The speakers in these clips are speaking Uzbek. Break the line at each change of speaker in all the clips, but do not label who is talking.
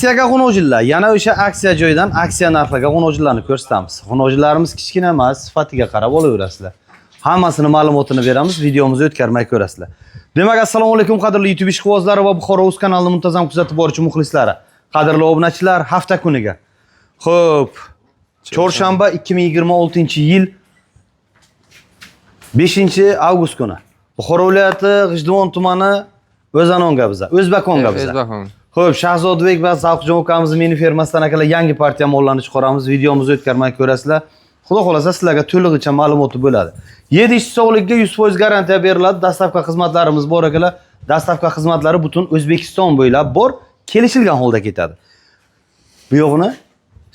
Aksiyaga qo'nuvchilar, yana o'sha aksiya joyidan aksiya narxlarga qo'nuvchilarni ko'rsatamiz. Qo'nuvchilarimiz kichkina emas, sifatiga qarab olaverasizlar. Hammasini ma'lumotini beramiz, videomizni o'tkazmay ko'rasizlar. Demak, assalomu alaykum qadrli YouTube ishqibozlari va Buxoro.uz kanalini muntazam kuzatib boruvchi muxlislari. Qadrli obunachilar, hafta kuniga. Xo'p, chorshanba 2026-yil 5-avgust kuni. Buxoro viloyati G'ijduvon tumani O'zanonga biza, O'zbakonga biza.
O'zbakon.
Xo'p, Shahzodbek va Zavqjon ukamizning meni fermasidan akalar yangi partiya mollarni chiqaramiz. Videomizni o'tkazmay ko'rasizlar. Xudo xolasa sizlarga to'lig'icha ma'lumot bo'ladi. 7 ish sog'ligiga 100% garantiya beriladi. Dastavka xizmatlarimiz bor akalar. Dastavka xizmatlari butun O'zbekiston bo'ylab bor, kelishilgan holda ketadi. Bu yo'g'ini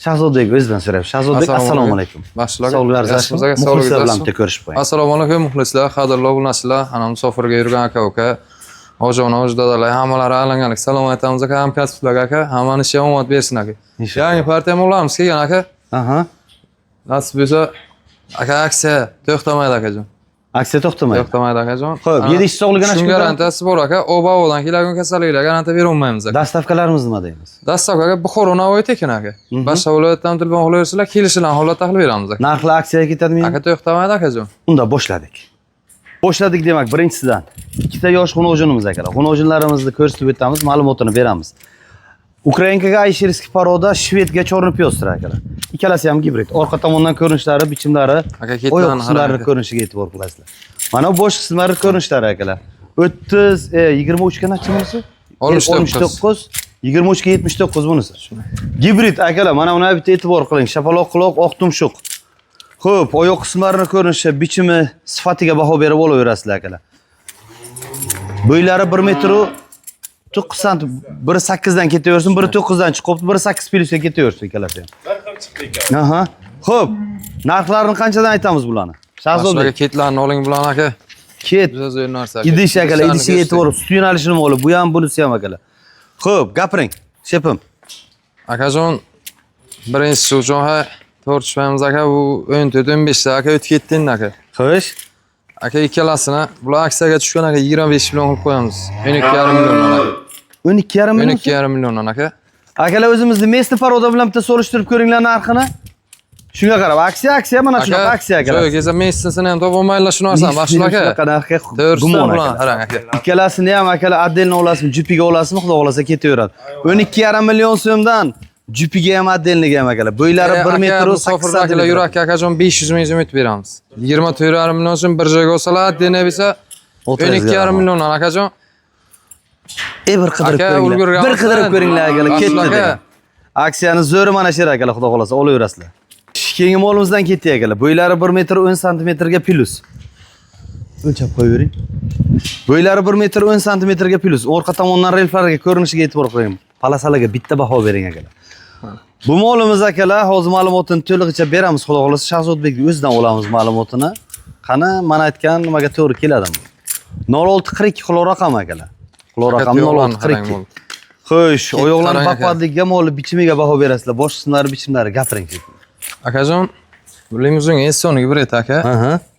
Shahzodbek o'zidan so'raymiz. Shahzodbek, assalomu alaykum.
Baxshilar.
Sog'liqlaringiz yaxshimi? Muxlislar bilan bitta ko'rishib qo'ying.
Assalomu alaykum muxlislar, qadrli obunachilar, ana musofirga yurgan aka-uka, ojonajon dadalar, hammalari alangalik salom aytamiz aka, hamkasblarga aka, hammani ishiga omad bersin aka. Yangi partiya mollarimiz kelgan aka.
Aha.
Nasib bo'lsa, aka aksiya to'xtamaydi akajon.
Aksiya to'xtamaydi.
To'xtamaydi akajon.
Xo'p, 7 ish sog'ligini
shunga garantiyasi bor aka. Obadan kelgan kasalliklar garantiya bera olmaymiz aka.
Dastavkalarimiz nima deymiz?
Dastavkaga Buxoro Navoiy tekin aka. Boshqa viloyatdan telefon qilaversalar, kelishilgan holatda qilib beramiz aka.
Narxlar aksiyaga ketadimi?
Aka to'xtamaydi akajon.
Unda boshladik. Boshladik demak, birinchisidan ikkita yosh xonojinimiz akalar. Xonojinlarimizni ko'rsatib o'tamiz, ma'lumotini beramiz. Ukrainkaga ayshirskiy paroda, shvedga chorni piyosdir akalar. Ikkalasi ham gibrid. Orqa tomondan ko'rinishlari, bichimlari, oyoq qismlari ko'rinishiga e'tibor qilasizlar. Mana bosh qismlari ko'rinishlari akalar. 23 ga necha bunisi? 69, 23 ga 79 bunisi. Gibrid akalar, mana buni bitta e'tibor qiling. Shapaloq quloq, oq tumshuq. Xo'p, oyoq qismlarini ko'rinishi, bichimi, sifatiga baho berib olaverasizlar akalar. Bo'ylari 1 metr 9 sant, 1.8 dan ketaversin, 1.9 dan chiqib, 1.8 plyusga ketaversin ikkalasi ham.
Bir xil chiqdi ekan.
Aha. Xo'p, narxlarini qanchadan aytamiz bularni?
Shahzodbek ketlarni oling bulan aka.
Ket.
Biz o'yin narsa.
Idish akalar, idishiga e'tibor, sut yo'nalishi nima bo'lib, bu ham bunisi ham akalar. Xo'p, gapiring, shepim.
Akajon, birinchi shu joyga tortishmaymiz aka, bu 14-15 ta aka o'tib ketdin aka.
Xo'sh.
Aka ikkalasini bular aksiyaga tushgan aka 25 million qilib qo'yamiz. 12,5 milliondan aka.
12,5 million?
12,5 milliondan aka.
Akalar o'zimizni Mesni paroda bilan bitta solishtirib ko'ringlar narxini. Shunga qarab, aksiya mana shunaqa aksiya akalar.
Yo'q, keza Mesnisini ham topolmaylar shu narsani, boshlar aka.
Shunaqa narxga
gumon qarang aka.
Ikkalasini ham akalar отдельно olasizmi, jupiga olasizmi, xudo xolasa ketaveradi. 12,5 million so'mdan jupiga ham отдельноga ham akalar. Bo'ylari 1 metr 8
santimetr. Yurak akajon 500 ming so'm o'tib beramiz. 24,5 million so'm bir joyga olsalar, отдельно bo'lsa 12,5 milliondan akajon.
Bir qidirib ko'ringlar. Bir qidirib ko'ringlar akalar, ketdi. Aksiyani zo'ri mana shu akalar, xudo xolasa olaverasizlar. Keyingi molimizdan ketdik akalar. Bo'ylari 1 metr 10 santimetrga plus. O'lchab qo'yavering. Bo'ylari 1 metr 10 santimetrga plus. Orqa tomondan relflarga ko'rinishiga e'tibor qo'ying. Palasalarga bitta baho bering akalar. Bu molimiz akalar, hozir ma'lumotini to'lig'icha beramiz, xudo xolasa Shahzodbekning o'zidan olamiz ma'lumotini. Qani, men aytgan nimaga to'g'ri keladimi? 0642 quloq raqam akalar. Quloq raqam 0642. Xo'sh, oyoqlar baquvvatligiga, moli bichimiga baho berasizlar. Bosh qismlari, bichimlari gapiring.
Akajon, bu limuzin Essoniga bir aka.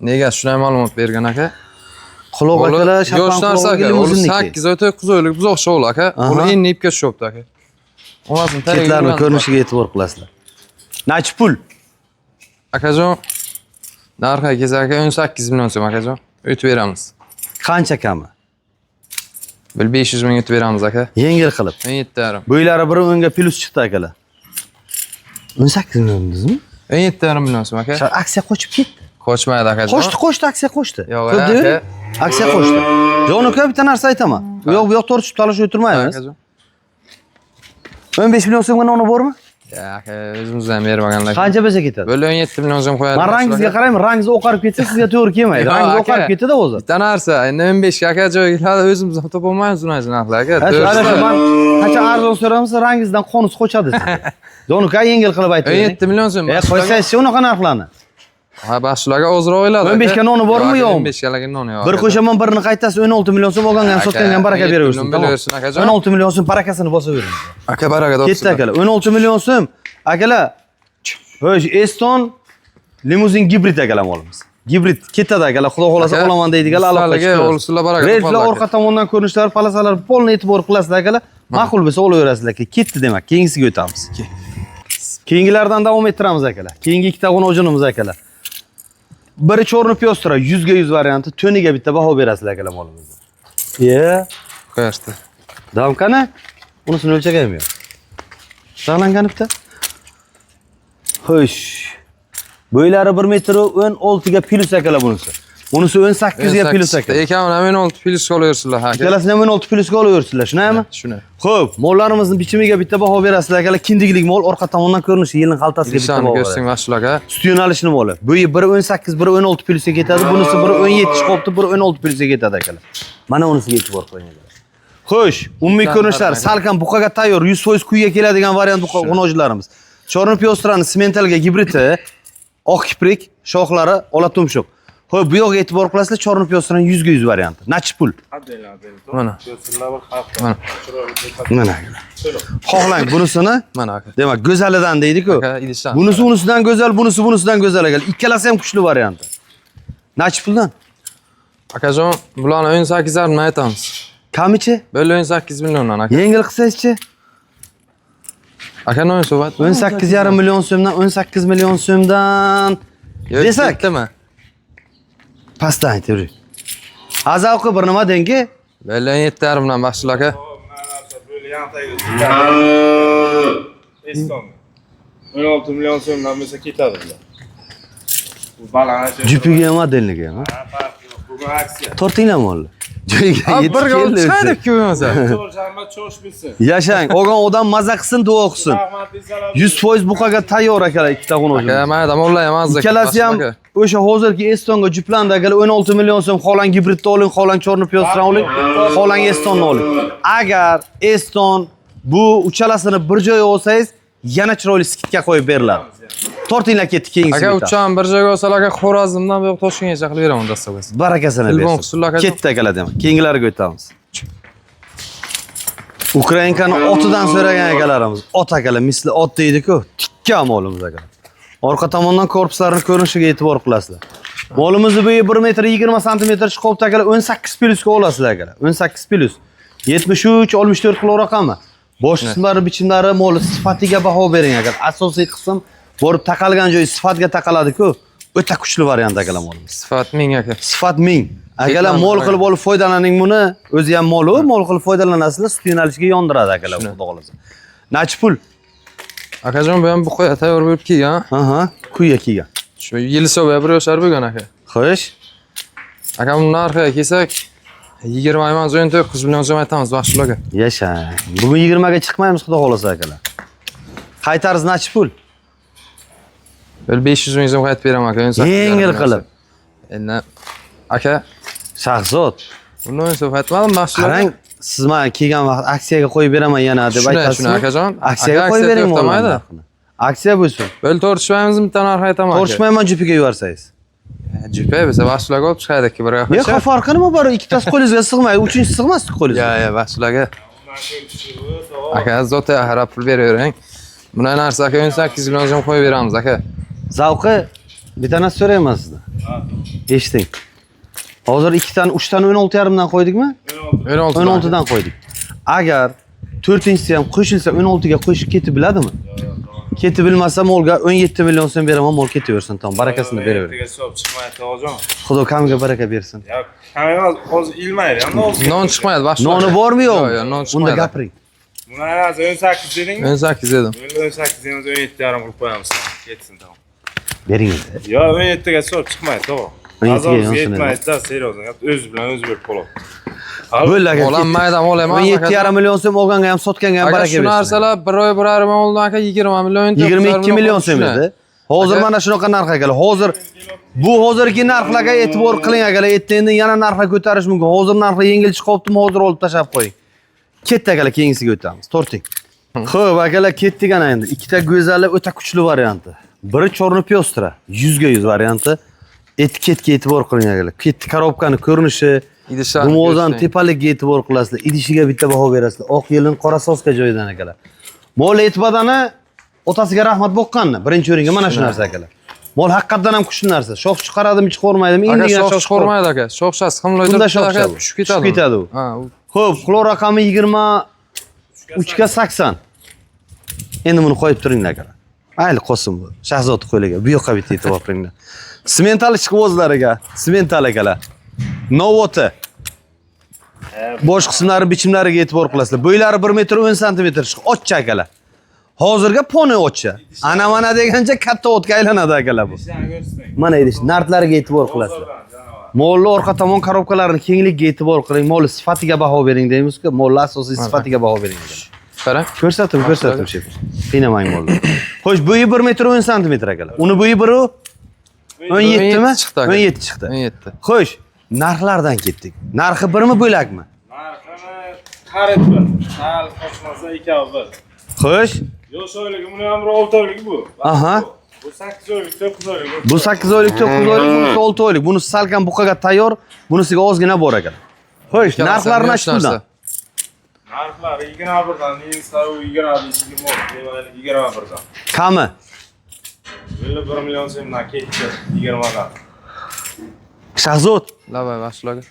Nega shunday ma'lumot bergan aka?
Quloq akalar, shaplan quloq limuzinniki.
8-9 oylik buzoqcha o'g'il aka. Uni endi ipga tushibdi aka. Onasini
ketlarni ko'rinishiga e'tibor qilasizlar. Necha pul?
Akajon, narxi keza aka 18 million so'm akajon. O'tib beramiz.
Qancha kami?
500 ming o'tib beramiz aka.
Yengil qilib.
17,5.
Bo'ylari 1 ga plus chiqdi akalar. 18 million dedingizmi?
17,5 million so'm aka.
Aksiya qochib ketdi.
Qochmaydi akajon.
Qochdi, aksiya qochdi.
Yo'q aka.
Aksiya qochdi. Jon bitta narsa aytaman. Bu yoq tortishib talashib o'tirmaymiz. 15 million so'mga noni bormi?
Ya aka, o'zimizdan bermaganlar.
Qancha bo'lsa ketadi?
Bo'ldi 17 million so'm qo'yadi.
Men rangingizga qarayman, rangingiz oqarib ketsa sizga to'g'ri kelmaydi. Rangingiz oqarib ketdi-da o'zi.
Bitta narsa, endi 15 ga aka joyga o'zimizdan topolmaymiz unaqa narxlar aka.
Men qancha arzon so'ramiz, rangingizdan qonus qochadi sizga. Jon uka yengil qilib aytaylik.
17 million so'm.
Qo'ysangiz unaqa narxlarni.
Ha, baxshilarga ozroq o'yladi.
15 ga noni bormi yo'qmi?
15 galarga noni yo'q.
Bir qo'shaman birini qaytasiz 16 million so'm olgangan sotgangan baraka beraversin. 16 million so'm barakasini bosavering.
Aka baraka topsin.
Ketdi akalar. 16 million so'm. Akalar, xo'sh, Eston limuzin gibrid akalar molimiz. Gibrid ketadi akalar, xudo xolasa olaman deydiganlar aloqa chiqadi.
Olsunlar baraka.
Relflar orqa tomondan ko'rinishlari, palasalar polni e'tibor qilasizlar akalar. Ma'qul bo'lsa olaverasizlar aka. Ketdi demak. Keyingisiga o'tamiz. Keyingilardan davom ettiramiz akalar. Keyingi ikkita xunojinimiz akalar. Biri chorni pyostra 100 ga 100 varianti, toniga bitta baho berasizlar akalar molimizga.
Qo'yashdi.
Davom qani? Unisini o'lchagan yo'q. Saqlangan bitta. Xo'sh. Bo'ylari 1 metr 16 ga plus akalar bunisi. Unisi 18 ga plus akalar.
Ekan men 16 plus olaversinlar aka.
Ikkalasini ham 16 plus ga olaversinlar, shunaymi?
Shunday.
Xo'p, mollarimizni bichimiga bitta baho berasizlar akalar. Kindiglik mol, orqa tomondan ko'rinishi, yilning xaltasiga bitta baho.
Ko'rsang mashullar aka.
Sut yo'nalishini moli. Bo'yi 1.18, 1.16 plusga ketadi. Bunisi 1.17 chiqibdi, 1.16 plusga ketadi akalar. Mana unisiga e'tibor qiling. Xo'sh, umumiy ko'rinishlar salkam buqaga tayyor, 100% kuyga keladigan variant bu xunojlarimiz. Chorni pyostrani simentalga gibridi, oq kiprik, shoxlari ola tumshuq. Xo'p, bu yoqqa e'tibor qilasizlar, chorni pyostrani 100 ga 100 varianti. Nachi pul?
Mana.
Mana. Xohlang bunisini.
Mana aka.
Demak, go'zalidan deydi-ku.
idishdan.
Bunisi unisidan go'zal, bunisi bunisidan go'zal ekan. Ikkalasi ham kuchli varianti. Nachi puldan?
Akajon, bularni 18 dan aytamiz.
Kamichi?
Böyle 18 milyondan aka.
Yengil qilsangizchi?
Aka ne so'bat?
18,5 million so'mdan 18 million so'mdan desak,
Yetdimi?
pastdan aytavering. Azavqi bir nima dengi?
Böyle 7,5 dan başlar aka.
Böyle yan taygı. Eston. 16 milyon so'mdan bo'lsa ketadi. Bu balans.
Jupiga modelniga ham.
Bugun aksiya.
Tortinglar molni. Joyiga yetib
Bir
keldi.
chiqaylik ko'yamiz.
Cho'rshamba cho'sh bilsin.
Yashang, olgan odam maza qilsin, duo qilsin. 100% buqaga tayyor akalar ikkita xunojim.
Aka, mayda mollay ham azza.
Ikkalasi ham o'sha hozirgi Estonga juplandi akalar 16 million so'm, xohlang gibridni oling, xohlang chorni pyostran oling, xohlang Estonni oling. Agar Eston bu uchalasini bir joyga olsangiz, yana chiroyli skidga qo'yib beriladi. Tortinglar ketdi keyingisiga.
Aka uchan bir joyga olsalar aka Xorazmdan bu yoq Toshkentgacha qilib beraman dasta bo'lsa.
Barakasini
Telefon
bersin.
qilsinlar aka.
Ketdi akalar demak. Keyingilariga o'tamiz. Ukrainkani otidan so'ragan akalarimiz. Ot akalar, misli ot deydi-ku. Tikka molimiz akalar. Orqa tomondan korpuslarini ko'rinishiga e'tibor qilasizlar. Molimizni bo'yi 1 metr 20 santimetr chiqibdi akalar, 18 plusga olasizlar akalar. 18 plus. 73 64 kilo raqami. Bosh qismlari, bichimlari, moli sifatiga baho bering akalar. Asosiy qism borib taqalgan joyi sifatga taqaladi-ku. O'ta kuchli variant akalar molimiz.
Sifat 1000 aka.
Sifat 1000. Akalar mol qilib olib foydalaning buni. O'zi ham mol-u, mol qilib foydalanasizlar, sut yo'nalishiga yondiradi akalar, xudo xolasa. Nachi pul?
Akajon bu ham bu qo'ya tayyor bo'lib kelgan.
Aha, kuyga kelgan.
Shu Yilisoga bir yoshlar bo'lgan aka.
Xo'sh.
Aka bu narxiga kelsak 20 emas 19 million so'm aytamiz boshlarga.
Yashang. Bugun 20 ga chiqmaymiz, xudo xolasa akalar. Qaytariz nachi pul?
Böyle 500 ming so'm qaytib beraman aka.
Yengil qilib.
Endi aka
Shahzod.
bundan so'm aytmadim boshlarga.
Qarang, siz men kelgan vaqt aksiyaga qo'yib beraman yana deb aytasiz.
Shuni akajon.
Aksiyaga qo'yib bering mo'lmaydi. Aksiya bo'lsin.
Böyle tortishmaymiz bitta narx aytaman aka.
Tortishmayman jupiga yuvarsangiz.
Jupa bo'lsa boshlarga olib chiqaylik bir yoqqa.
Yo'q, farqi nima bor? Ikkitasi qo'lingizga sig'maydi, uchinchisi sig'masdi qo'lingizga.
Ya boshlarga. Aka zota harab pul beravering. Buna narsa aka 18 million so'm qo'yib beramiz aka.
Zavqi bitta narsa so'rayman sizdan. Eshiting. Hozir 2 dan 3 dan 16,5 dan qo'ydikmi? 16 dan qo'ydik. Agar 4-inchisi ham qo'shilsa 16 ga qo'shib ketib biladimi? Ketib bilmasa molga 17 million so'm beraman, mol ketaversin, tamom, barakasini beravering.
Ertaga hisob chiqmaydi hojon.
Xudo kamiga baraka bersin.
Ya, hamma hozir ilmaydi. Hamma hozir.
Non chiqmaydi boshlarga.
Noni bormi yo'q?
Yo'q, non
Unda
chiqmaydi.
gapiring.
Buni aylansa 18 deding.
18 dedim.
18 demiz 17,5 qilib qo'yamiz. Ketsin tamom.
Bering endi.
Yo, 17 ga hisob chiqmaydi, to'g'ri.
17 ga yonsin.
Yetmaydi-da, seriyozan. O'zi bilan o'zi berib qoladi.
Bo'ldi aka.
Olam mayda mol emas.
17,5 million so'm olganga ham sotganga ham
Aka
baraka
shu
bersin.
narsalar 1 oldi aka 20 million.
22 million so'm edi. Hozir
Aka-
mana shunaqa narx akalar. Hozir bu hozirgi narxlarga e'tibor qiling akalar. Endi yana narxni ko'tarish mumkin. Hozir narxi yengil chiqyaptimi, hozir olib tashab qo'ying. Ketdi akalar, keyingisiga o'tamiz. Torting. Xo'p, akalar ketdik ana endi. Ikkita go'zali o'ta kuchli varianti. Biri chorni pyostra, 100 ga 100 varianti. Etiketga e'tibor qiling akalar. Ketdi korobkani ko'rinishi,
idishlarni
Dumozan
ko'rsang.
tepaligiga e'tibor qilasizlar. Idishiga bitta baho berasizlar. Oq yelin qora soska joyidan akalar. Mol etbadani otasiga rahmat boqqanni. Birinchi o'ringa mana shu narsa akalar. Mol haqiqatan ham kuchli narsa. Shox chiqaradimi, chiqarmaydimi?
Aka
Endiga
shox chiqarmaydi aka. Shoxchasi qimlaydi.
Bunda shoxcha
tushib ketadi.
u.
Ha,
Xo'p, qilo raqami 20 3 ga 80. Endi buni qo'yib turinglar aka. Mayli qolsin bu. Shahzod qo'ylaga. Bu yoqqa bitta e'tibor qiringlar. Semental chiqib o'zlariga. Semental akalar. Novota. Bosh qismlari bichimlariga e'tibor qilasizlar. Bo'ylari 1 metr 10 santimetr chiq. Ochcha akalar. Hozirga poni ochcha. Ana mana degancha katta o'tga aylanadi akalar bu. Mana idish nartlariga e'tibor qilasizlar. Molli orqa tomon korobkalarning kengligiga e'tibor qiling. Molli sifatiga baho bering deymiz-ku. Molli asosiy sifatiga baho bering.
Qarang.
Ko'rsatim shef. Qiynamang molni. Xo'sh, bo'yi 1 metr 10 santimetr akalar. Uni bo'yi 17 mi? 17 chiqdi.
17.
Xo'sh, narxlardan ketdik. Narxi birmi bo'lakmi?
Narxini qarib bir. Sal qo'shmasa ikkovi bir.
Xo'sh,
Yosh oyligi, buni ham 6 oylik bu.
Aha.
Bu 8 oylik, 9 oylik.
bu 8 oylik, 9 oylik, bunisi 6 oylik. Bunisi salkam buqaga tayyor, bunisiga ozgina bor ekan. Xo'sh, narxlarini aytib puldan.
Narxlar 21dan, Insta 21dan.
Kami?
1 million so'mdan ketdi 20dan.
Shahzod,
Davay boshlarga.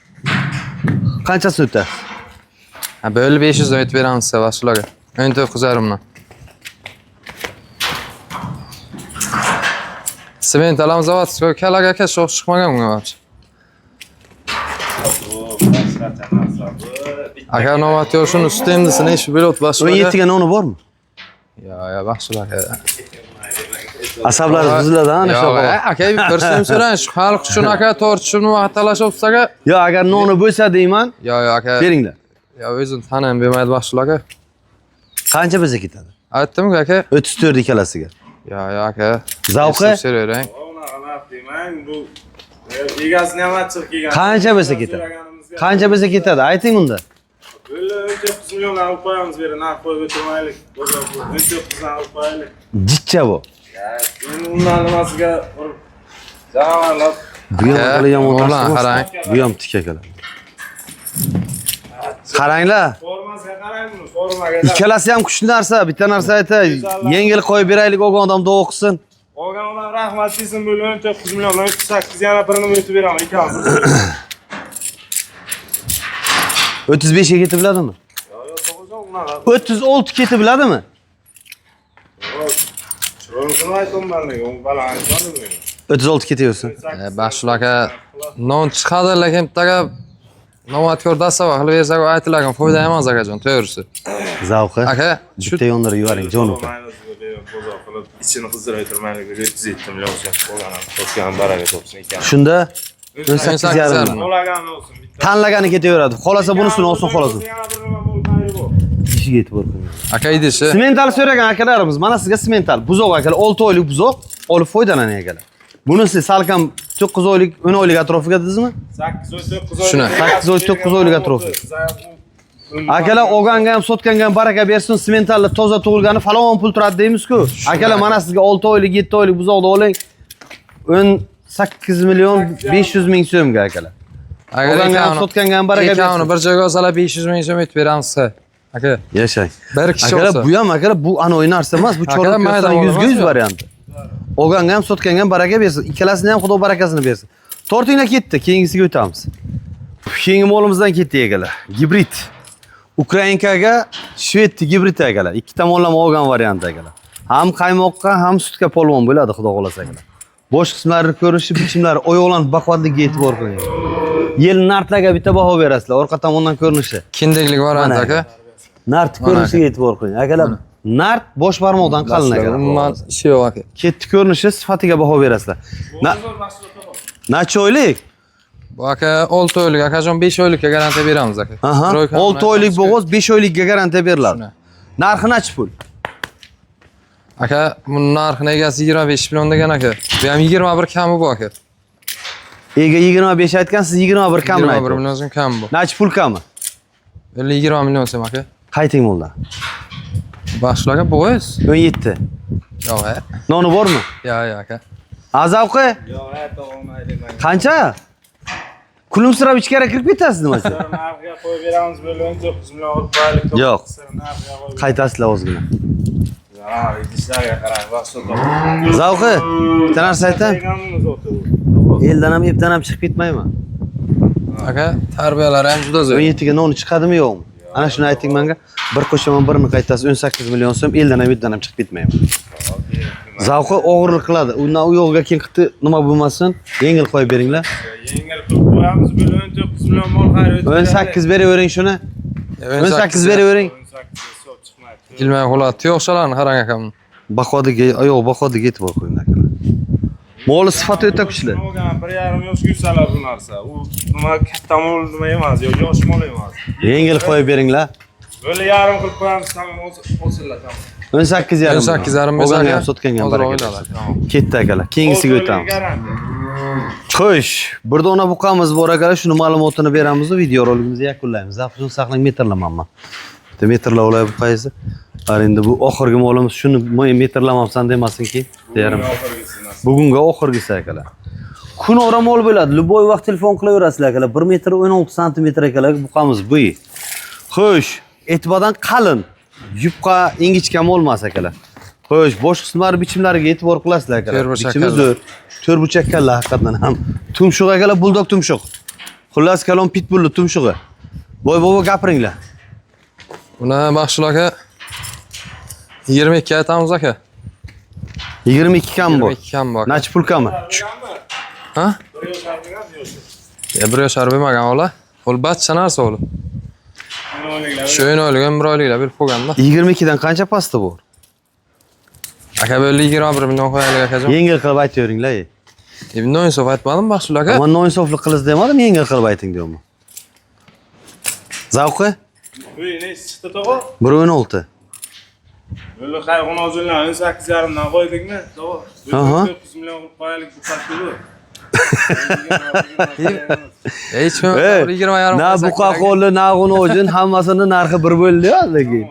qanchasi o'tadi?
Ha, böyle 500 dan o'tib beramiz sizga boshlarga. 19,5 dan. Sement alamiz zavod, kalaga aka sho'x chiqmagan bunga barcha. Aka novatyor shuni ustemdisini ish bo'lib boshlarga.
17 ga noni bormi?
Ya boshlarga.
Asablari buziladi ana shu.
Aka bir so'm so'rang, shu xalq uchun aka tortishib vaqt talashibsaga.
Yo, agar noni bo'lsa deyman,
Yo aka.
beringlar.
Ya o'zim tanam bermaydi boshlarga.
Qancha bo'lsa ketadi?
Aytdim-ku aka.
34 ikkalasiga.
Ya aka.
Zavqi?
So'rang.
Unaqa naf deyman, bu egasini ham achchiq kelgan.
Qancha bo'lsa ketadi? Qancha bo'lsa ketadi? Ayting unda.
Böyle 9 milyondan olib qo'yamiz beri, narx qo'yib o'tirmaylik. 9dan olib qo'yaylik.
Jichcha bu.
Ya, endi undan nimasiga javoblab
Bu ham hali yomon
O'g'lan,
narsa emas.
qarang.
Bu ham tik akalar. Qaranglar.
formasiga qarang buni, formaga.
Ikkalasi ham kuchli narsa. Bitta narsa aytay, yengil qo'yib beraylik, o'g'on odam duo qilsin.
Olgan ular rahmat desin, böyle 9 milyondan 8 yana birini o'tib beraman, ikkalasi.
35 ga ketib biladimi?
Yo, to'g'ri, unaqa.
36 ketib biladimi?
Chiroyini aytolmadim, u balan aytmadim.
36 ketaversin.
Boshlarga non chiqadi, lekin bittaga novatyor dasava qilib bersak aytilgan foyda emas akajon, to'g'risi.
Zavqi.
Aka, shu
Bitta yondirib yuboring, jon uka.
İçini qizdirib o'tirmaylik, 707 million so'm bo'lgan, to'sgan baraga to'psin ekan.
Shunda 18,5.
O'lagan olsun.
Tanlagani ketaveradi. Xolasa bunisini olsin xolasin. Ishiga e'tibor qiling.
aka idishi.
Semental so'ragan akalarimiz, mana sizga semental buzoq akalar, 6 oylik buzoq, olib foydalaning akalar. Bunisi salkam 9 oylik, 10 oylik atrofiga dedingizmi?
8 oy, 9 oy.
Shuni.
8 oy, 9 oylik atrofi. Akalar olganga ham, sotganga ham baraka bersin, sementalni toza tug'ilgani falon pul turadi deymiz-ku. Akalar mana sizga 6 oylik, 7 oylik buzoqni oling. 18 million 500 ming so'mga akalar. Olganga ham, sotganga ham baraka bersin.
Ekani bir joyga olsalar 500 ming so'm o'tib beramiz sizga. Aka,
Yashang.
bir kishi
Akalar
olsa.
bu ham akalar bu anoyi narsa emas, bu
Akalar
chorak
mayda
yo'qdan 100 ga 100
bo'lmas-ku.
varianti. Olganga ham, sotganga ham baraka bersin. Ikkalasini ham Xudo barakasini bersin. Tortinglar ketdi, keyingisiga o'tamiz. Keyingi molimizdan ketdik akalar. Gibrid. Ukrainkaga shved gibrid akalar. Ikki tomonlama olgan variant akalar. Ham qaymoqqa, ham sutga polvon bo'ladi, Xudo xolasa akalar. Bosh qismlari ko'rinishi, bichimlari, oyoqlan baquvvatligiga e'tibor qiling. Yel nartlarga bitta baho berasizlar, orqa tomondan ko'rinishi.
Kindiklik variant
Mana
aka.
Nart ko'rinishiga e'tibor qiling. Akalar, nart bosh barmoqdan qalin akalar.
Umuman ishi yo'q aka.
Ketdi ko'rinishi, sifatiga baho berasizlar. Necha oylik?
Bu aka 6 oylik, akajon 5 oylikka garantiya beramiz aka.
Aha. 6 oylik bo'g'oz 5 oylikka garantiya beriladi. Narxi nechi pul?
Aka, buning narxini egasi 25 million degan aka. Bu ham 21 kami bu aka.
Ega 25 aytgan, siz 21 kamini
21
aytdingiz.
million so'm kam bu.
Nechi pul kami?
20 million so'm aka.
Qayting bo'ldi?
Boshlarga bo'yiz.
17.
Yo'q,
Noni bormi?
yo'q aka.
Azavqi?
Yo'q, aytolmaydim.
Qancha? Kulimsirab ichkari kirib ketasiz nimacha?
Narxiga qo'yib beramiz, böyle 9 million olib qo'yaylik.
Yo'q.
Narxiga qo'yib.
Qaytasizlar o'zgina.
Ha, idishlarga qarang, vaqt
Zavqi, bitta narsa aytam. Eldan ham, epdan ham chiqib ketmayman.
Aka, tarbiyalari ham juda zo'r.
17 ga noni chiqadimi yo'qmi? Ana shuni ayting menga. Bir qo'shaman birini qaytasiz 18 million so'm, eldan ham yutdan ham chiqib ketmayman. Zavqi og'irlik qiladi. Undan u yo'lga keyin qit'i nima bo'lmasin, yengil qo'yib beringlar.
Yengil qilib qo'yamiz, bir 19 million mol xarid.
18 beravering shuni. 18 beravering.
18 so'm chiqmaydi.
Ilmay qoladi. Yo'qchalarni qarang akam.
Bahodagi, yo'q, bahodagi yetib qo'yinglar. Moli sifati o'ta kuchli.
1,5 yoshga yuksaladi bu narsa. U nima katta mol nima emas, yosh mol emas.
Yengil qo'yib beringlar.
Böyle yarim qilib qo'yamiz, tamam, o'sirlar, tamam.
18 yarim.
18 yarim
bo'lgan ham sotganga
o'yladi.
Ketdi akalar. Keyingisiga o'tamiz. Xo'sh, burada ona buqamiz bor akalar, shuni ma'lumotini beramiz va video roligimizni yakunlaymiz. Zavqni saqlang metrlamayman. Bitta metrlab olay bu qaysi? Har endi bu oxirgi molimiz, shuni metrlamabsan demasinki, yarim. Bugunga oxirgisi akalar. Kun ora mol bo'ladi. Luboy vaqt telefon qilaverasizlar akalar. 1 metr 16 santimetr akalar buqamiz bu. Xo'sh, e'tibordan qalin, yupqa, ingichka mol emas akalar. Xo'sh, bosh qismlari bichimlariga e'tibor qilasizlar akalar. Bichimi zo'r. To'rtburchak kalla haqiqatan ham. Tumshuq akalar, buldog tumshuq. Xullas kalom pitbulli tumshug'i. Boy bobo gapiringlar.
Buni Baxshul aka 22 aytamiz aka.
22 kam bu.
22 kam bu aka.
Nachi pulkami?
Ha? 1 yosh bermagan ola. Ol bachcha narsa ol. Sho'yn o'ylagan bir oyliklar berib qo'yganda.
22 dan qancha pastda bu?
Aka böyle 21 million qo'yaylik akajon.
Yengil qilib aytaveringlar.
Ibn Insof aytmadim Baxshul aka.
Men noinsoflik qilish demadim, yengil qilib ayting deyman. Zavqi?
Uy, ne chiqdi to'g'ri?
1.16.
Böyle hayvan o'zunlar 18 yarimdan qo'ydingmi? To'g'ri.
Aha.
9 million qilib qo'yaylik bu pastda.
Hech kim 20 yarim.
Na buqa qo'li, na g'unojin hammasini narxi bir bo'ldi-yu lekin.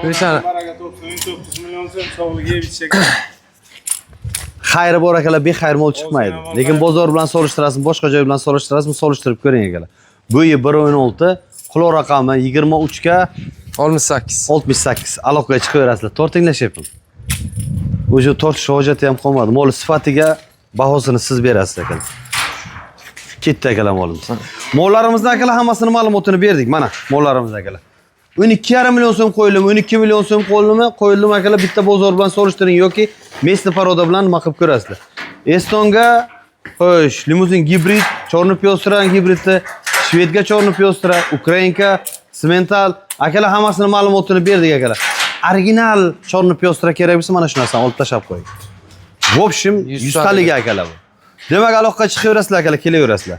O'shani
Baraga 9 million so'm sog'ligiga bitishak.
Xayri bor akalar, bexayr mol chiqmaydi. Lekin bozor bilan solishtirasiz, boshqa joy bilan solishtirasiz, solishtirib ko'ring akalar. Bu 1.16, quloq raqami 23 ga
68.
68. Aloqaga chiqaverasizlar. Tortinglar shepim. O'sha tortish hojati ham qolmadi. Mol sifatiga bahosini siz berasiz akalar. Ketdi akalar molimiz. Mollarimizdan akalar hammasini ma'lumotini berdik. Mana mollarimiz akalar. 12,5 million so'm qo'yildim, 12 million so'm qo'yildim akalar, bitta bozor bilan solishtiring yoki mesni paroda bilan nima qilib ko'rasizlar. Estonga, xo'sh, limuzin gibrid, chorni pyostra gibridni, shvedga chorni pyostra, ukrainka, simental, akalar hammasini ma'lumotini berdik akalar. Original chorni pyostra kerak bo'lsa mana shu narsani olib tashab qo'ying. В общем, 100 taliga akalar bu. Demak, aloqaga chiqaverasizlar akalar, kelaverasizlar.